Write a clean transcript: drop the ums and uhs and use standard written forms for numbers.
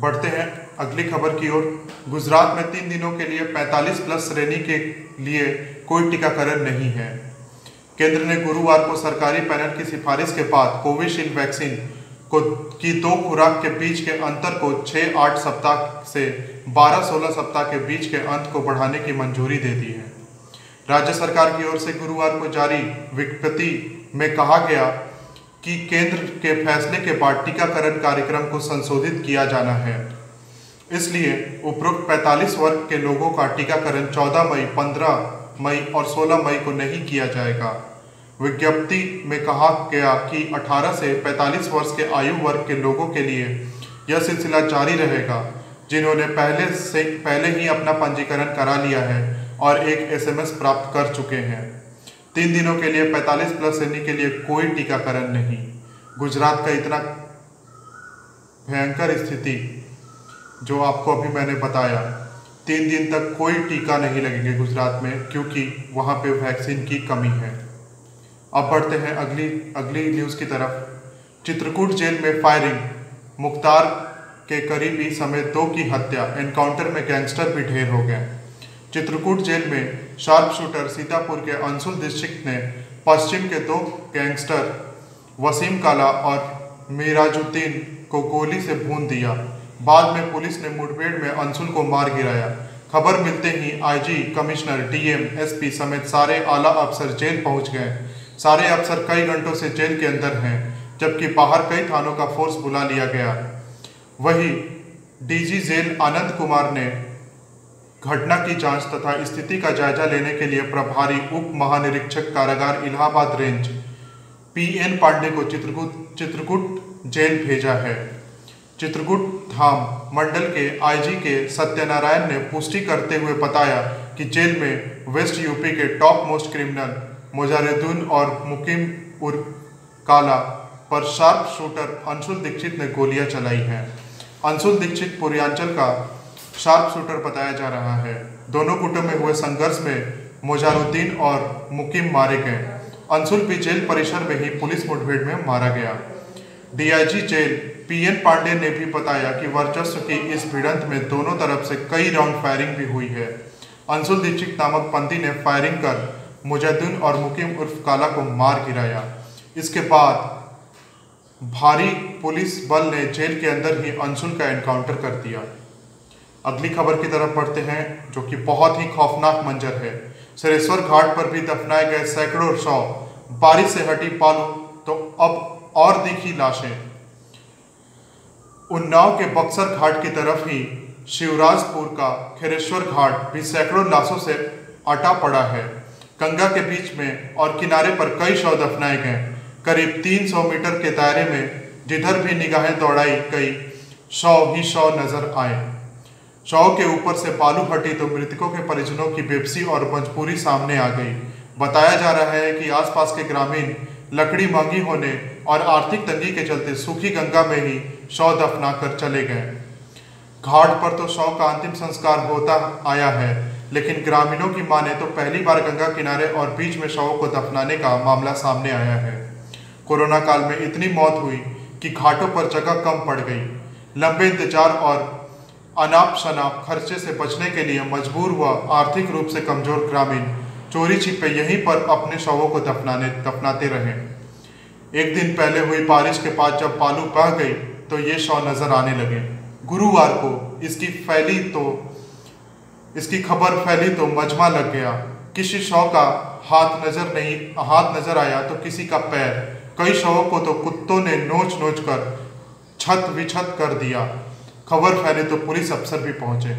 बढ़ते हैं अगली खबर की ओर। गुजरात में 3 दिनों के लिए 45 प्लस श्रेणी के लिए कोई टीकाकरण नहीं है। केंद्र ने गुरुवार को सरकारी पैनल की सिफारिश के बाद कोविशील्ड वैक्सीन की 2 खुराक के बीच के अंतर को 6-8 सप्ताह से 12-16 सप्ताह के बीच के अंत को बढ़ाने की मंजूरी दे दी है। राज्य सरकार की ओर से गुरुवार को जारी विज्ञप्ति में कहा गया कि केंद्र के फैसले के बाद टीकाकरण कार्यक्रम को संशोधित किया जाना है। इसलिए उपरोक्त 45 वर्ग के लोगों का टीकाकरण 14 मई, 15 मई और 16 मई को नहीं किया जाएगा। विज्ञप्ति में कहा गया कि 18 से 45 वर्ष के आयु वर्ग के लोगों के लिए यह सिलसिला जारी रहेगा जिन्होंने पहले ही अपना पंजीकरण करा लिया है और एक SMS प्राप्त कर चुके हैं। 3 दिनों के लिए 45 प्लस श्रेणी के लिए कोई टीकाकरण नहीं। गुजरात का इतना भयंकर स्थिति जो आपको अभी मैंने बताया, 3 दिन तक कोई टीका नहीं लगेंगे गुजरात में क्योंकि वहाँ पे वैक्सीन की कमी है। अब बढ़ते हैं अगली न्यूज़ की तरफ। चित्रकूट जेल में फायरिंग, मुख्तार के करीबी समेत 2 की हत्या, एनकाउंटर में गैंगस्टर भी ढेर हो गए। चित्रकूट जेल में शार्प शूटर सीतापुर के अंसुल डिस्ट्रिक्ट ने पश्चिम के 2 गैंगस्टर वसीम काला और मिराजुद्दीन को गोली से भून दिया। बाद में पुलिस ने मुठभेड़ में अंसुल को मार गिराया। खबर मिलते ही IG, कमिश्नर, DM, SP समेत सारे आला अफसर जेल पहुंच गए। सारे अफसर कई घंटों से जेल के अंदर हैं, जबकि बाहर कई थानों का फोर्स बुला लिया गया। वहीं DG जेल आनंद कुमार ने घटना की जांच तथा स्थिति का जायजा लेने के लिए प्रभारी उप महानिरीक्षक कारागार इलाहाबाद रेंज PN पांडे को चित्रकूट जेल भेजा है। चित्रकूट धाम मंडल के IG के सत्यनारायण ने पुष्टि करते हुए बताया कि जेल में वेस्ट यूपी के टॉप मोस्ट क्रिमिनल मोजारुद्दीन और मुकीम उर्फ काला पर शार्प शूटर अंशुल दीक्षित ने गोलियां चलाई हैं। अंशुल दीक्षित पूर्वांचल का शार्प शूटर बताया जा रहा है। दोनों गुटों में हुए संघर्ष में मोजारुद्दीन और मुकीम मारे गए। अंशुल भी जेल परिसर में ही पुलिस मुठभेड़ में मारा गया। DIG जेल PN पांडे ने भी बताया कि वर्चस्व की इस भिड़ंत में दोनों तरफ से कई राउंड फायरिंग भी हुई है। अंशुल दीक्षित नामक बंदी ने फायरिंग कर मुजाहिदीन और मुकीम उर्फ काला को मार गिराया। इसके बाद भारी पुलिस बल ने जेल के अंदर ही अंशुल का एनकाउंटर कर दिया। अगली खबर की तरफ बढ़ते हैं जो कि बहुत ही खौफनाक मंजर है। सरेश्वर घाट पर भी दफनाए गए सैकड़ों शव, बारिश से हटी पालू तो अब और दिखी लाशें। उन्नाव के बक्सर घाट की तरफ ही शिवराजपुर का खेरेश्वर घाट भी सैकड़ों लाशों से अटा पड़ा है। गंगा के बीच में और किनारे पर कई शव दफनाए गए। करीब 300 मीटर के दायरे में जिधर भी निगाहें दौड़ाई गई शव ही शव नजर आए। शव के ऊपर से बालू हटी तो मृतकों के परिजनों की बेबसी और मजबूरी सामने आ गई। बताया जा रहा है कि आसपास के ग्रामीण लकड़ी महंगी होने और आर्थिक तंगी के चलते सूखी गंगा में ही शव दफना कर चले गए। घाट पर तो शव का अंतिम संस्कार होता आया है, लेकिन ग्रामीणों की माने तो पहली बार गंगा किनारे और बीच में शवों को दफनाने का मामला सामने आया है। कोरोना काल में इतनी मौत हुई कि घाटों पर जगह कम पड़ गई। लंबे इंतजार और अनाप शनाप खर्चे से बचने के लिए मजबूर हुआ आर्थिक रूप से कमजोर ग्रामीण चोरी छिपे यहीं पर अपने शवों को दफनाते रहे। एक दिन पहले हुई बारिश के बाद जब बालू बह गई तो ये शव नजर आने लगे। गुरुवार को इसकी खबर फैली तो मजमा लग गया। किसी शव का हाथ नजर आया तो किसी का पैर। कई शवों को तो कुत्तों ने नोच कर छत विछत कर दिया। खबर फैली तो पुलिस अफसर भी पहुंचे।